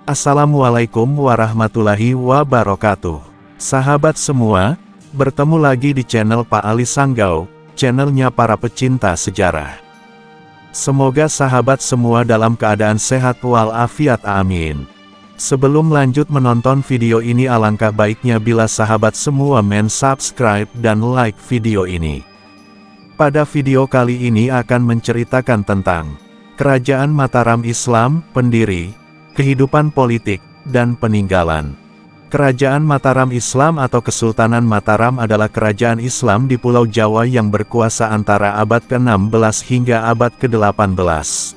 Assalamualaikum warahmatullahi wabarakatuh. Sahabat semua, bertemu lagi di channel Pak Ali Sanggau, channelnya para pecinta sejarah. Semoga sahabat semua dalam keadaan sehat walafiat, amin. Sebelum lanjut menonton video ini, alangkah baiknya bila sahabat semua subscribe dan like video ini. Pada video kali ini akan menceritakan tentang Kerajaan Mataram Islam, pendiri, kehidupan politik, dan peninggalan. Kerajaan Mataram Islam atau Kesultanan Mataram adalah kerajaan Islam di Pulau Jawa yang berkuasa antara abad ke-16 hingga abad ke-18.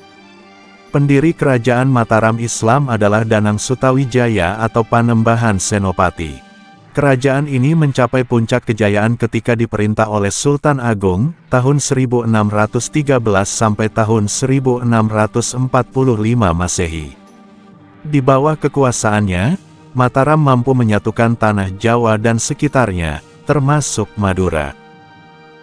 Pendiri Kerajaan Mataram Islam adalah Danang Sutawijaya atau Panembahan Senopati. Kerajaan ini mencapai puncak kejayaan ketika diperintah oleh Sultan Agung, tahun 1613 sampai tahun 1645 Masehi. Di bawah kekuasaannya, Mataram mampu menyatukan tanah Jawa dan sekitarnya, termasuk Madura.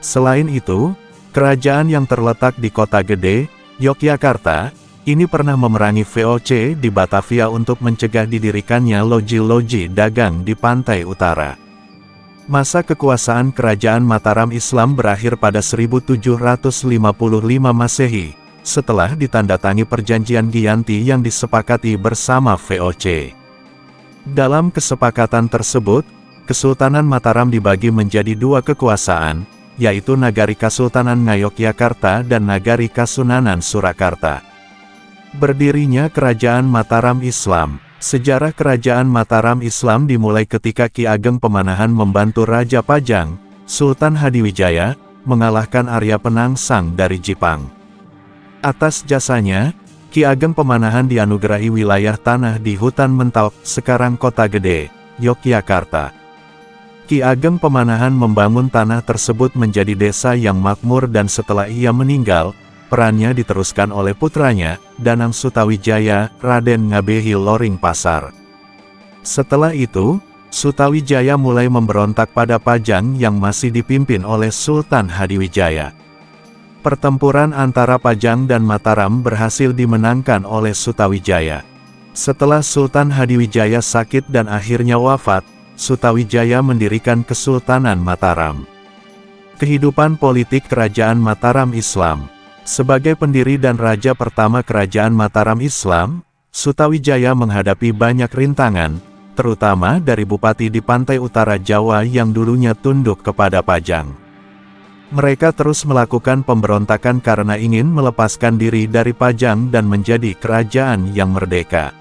Selain itu, kerajaan yang terletak di Kota Gede, Yogyakarta, ini pernah memerangi VOC di Batavia untuk mencegah didirikannya loji-loji dagang di pantai utara. Masa kekuasaan Kerajaan Mataram Islam berakhir pada 1755 Masehi, setelah ditandatangani Perjanjian Giyanti yang disepakati bersama VOC. Dalam kesepakatan tersebut, Kesultanan Mataram dibagi menjadi dua kekuasaan, yaitu Nagari Kasultanan Ngayogyakarta dan Nagari Kasunanan Surakarta. Berdirinya Kerajaan Mataram Islam. Sejarah Kerajaan Mataram Islam dimulai ketika Ki Ageng Pemanahan membantu Raja Pajang, Sultan Hadiwijaya, mengalahkan Arya Penangsang dari Jipang. Atas jasanya, Ki Ageng Pemanahan dianugerahi wilayah tanah di Hutan Mentawai, sekarang Kota Gede, Yogyakarta. Ki Ageng Pemanahan membangun tanah tersebut menjadi desa yang makmur dan setelah ia meninggal, perannya diteruskan oleh putranya, Danang Sutawijaya, Raden Ngabehi Loring Pasar. Setelah itu, Sutawijaya mulai memberontak pada Pajang yang masih dipimpin oleh Sultan Hadiwijaya. Pertempuran antara Pajang dan Mataram berhasil dimenangkan oleh Sutawijaya. Setelah Sultan Hadiwijaya sakit dan akhirnya wafat, Sutawijaya mendirikan Kesultanan Mataram. Kehidupan politik Kerajaan Mataram Islam. Sebagai pendiri dan raja pertama Kerajaan Mataram Islam, Sutawijaya menghadapi banyak rintangan, terutama dari bupati di pantai utara Jawa yang dulunya tunduk kepada Pajang. Mereka terus melakukan pemberontakan karena ingin melepaskan diri dari Pajang dan menjadi kerajaan yang merdeka.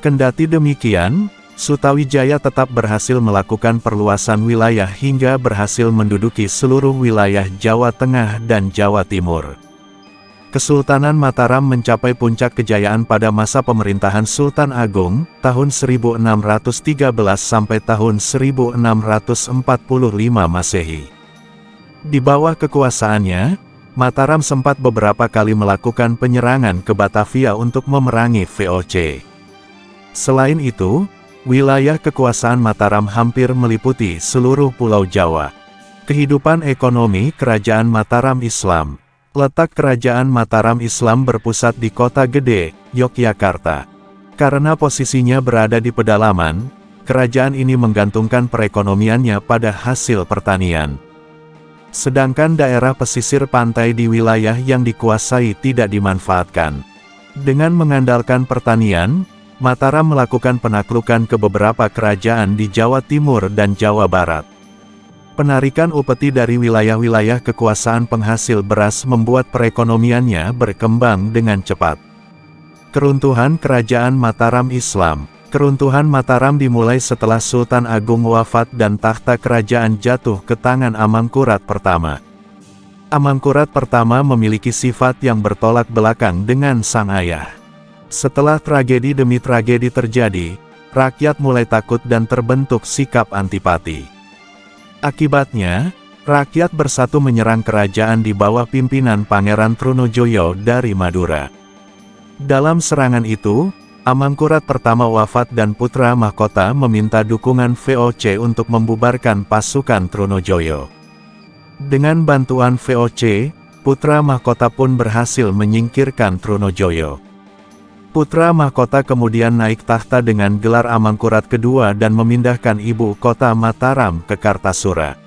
Kendati demikian, Sutawijaya tetap berhasil melakukan perluasan wilayah hingga berhasil menduduki seluruh wilayah Jawa Tengah dan Jawa Timur. Kesultanan Mataram mencapai puncak kejayaan pada masa pemerintahan Sultan Agung, tahun 1613 sampai tahun 1645 Masehi. Di bawah kekuasaannya, Mataram sempat beberapa kali melakukan penyerangan ke Batavia untuk memerangi VOC. Selain itu, wilayah kekuasaan Mataram hampir meliputi seluruh Pulau Jawa. Kehidupan ekonomi Kerajaan Mataram Islam. Letak Kerajaan Mataram Islam berpusat di Kota Gede, Yogyakarta. Karena posisinya berada di pedalaman, kerajaan ini menggantungkan perekonomiannya pada hasil pertanian. Sedangkan daerah pesisir pantai di wilayah yang dikuasai tidak dimanfaatkan. Dengan mengandalkan pertanian, Mataram melakukan penaklukan ke beberapa kerajaan di Jawa Timur dan Jawa Barat. Penarikan upeti dari wilayah-wilayah kekuasaan penghasil beras membuat perekonomiannya berkembang dengan cepat. Keruntuhan Kerajaan Mataram Islam. Keruntuhan Mataram dimulai setelah Sultan Agung wafat dan takhta kerajaan jatuh ke tangan Amangkurat pertama. Amangkurat pertama memiliki sifat yang bertolak belakang dengan sang ayah. Setelah tragedi demi tragedi terjadi, rakyat mulai takut dan terbentuk sikap antipati. Akibatnya, rakyat bersatu menyerang kerajaan di bawah pimpinan Pangeran Trunojoyo dari Madura. Dalam serangan itu, Amangkurat pertama wafat dan putra mahkota meminta dukungan VOC untuk membubarkan pasukan Trunojoyo. Dengan bantuan VOC, putra mahkota pun berhasil menyingkirkan Trunojoyo. Putra mahkota kemudian naik tahta dengan gelar Amangkurat II dan memindahkan ibu kota Mataram ke Kartasura.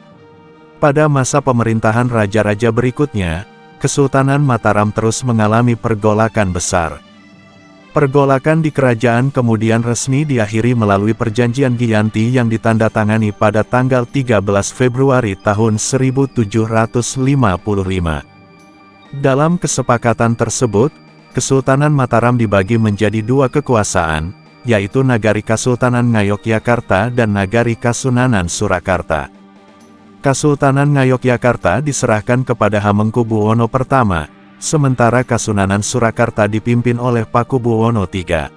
Pada masa pemerintahan raja-raja berikutnya, Kesultanan Mataram terus mengalami pergolakan besar. Pergolakan di kerajaan kemudian resmi diakhiri melalui Perjanjian Giyanti yang ditandatangani pada tanggal 13 Februari tahun 1755. Dalam kesepakatan tersebut, Kesultanan Mataram dibagi menjadi dua kekuasaan, yaitu Nagari Kasultanan Ngayogyakarta dan Nagari Kasunanan Surakarta. Kasultanan Ngayogyakarta diserahkan kepada Hamengkubuwono I, sementara Kasunanan Surakarta dipimpin oleh Pakubuwono III.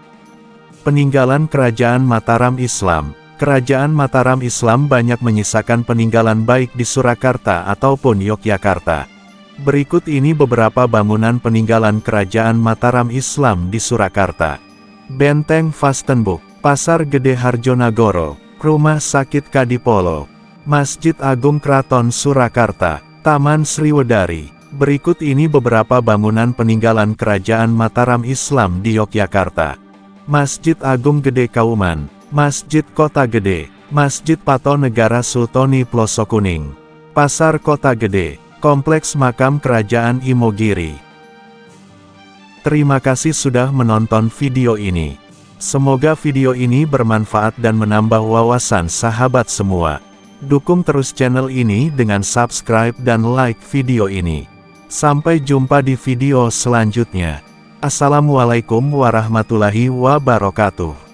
Peninggalan Kerajaan Mataram Islam. Kerajaan Mataram Islam banyak menyisakan peninggalan baik di Surakarta ataupun Yogyakarta. Berikut ini beberapa bangunan peninggalan Kerajaan Mataram Islam di Surakarta. Benteng Vastenburg, Pasar Gede Harjonagoro, Rumah Sakit Kadipolo, Masjid Agung Kraton Surakarta, Taman Sriwedari. Berikut ini beberapa bangunan peninggalan Kerajaan Mataram Islam di Yogyakarta. Masjid Agung Gede Kauman, Masjid Kota Gede, Masjid Pato Negara Sultoni Plosokuning, Pasar Kota Gede, Kompleks Makam Kerajaan Imogiri. Terima kasih sudah menonton video ini. Semoga video ini bermanfaat dan menambah wawasan sahabat semua. Dukung terus channel ini dengan subscribe dan like video ini. Sampai jumpa di video selanjutnya. Assalamualaikum warahmatullahi wabarakatuh.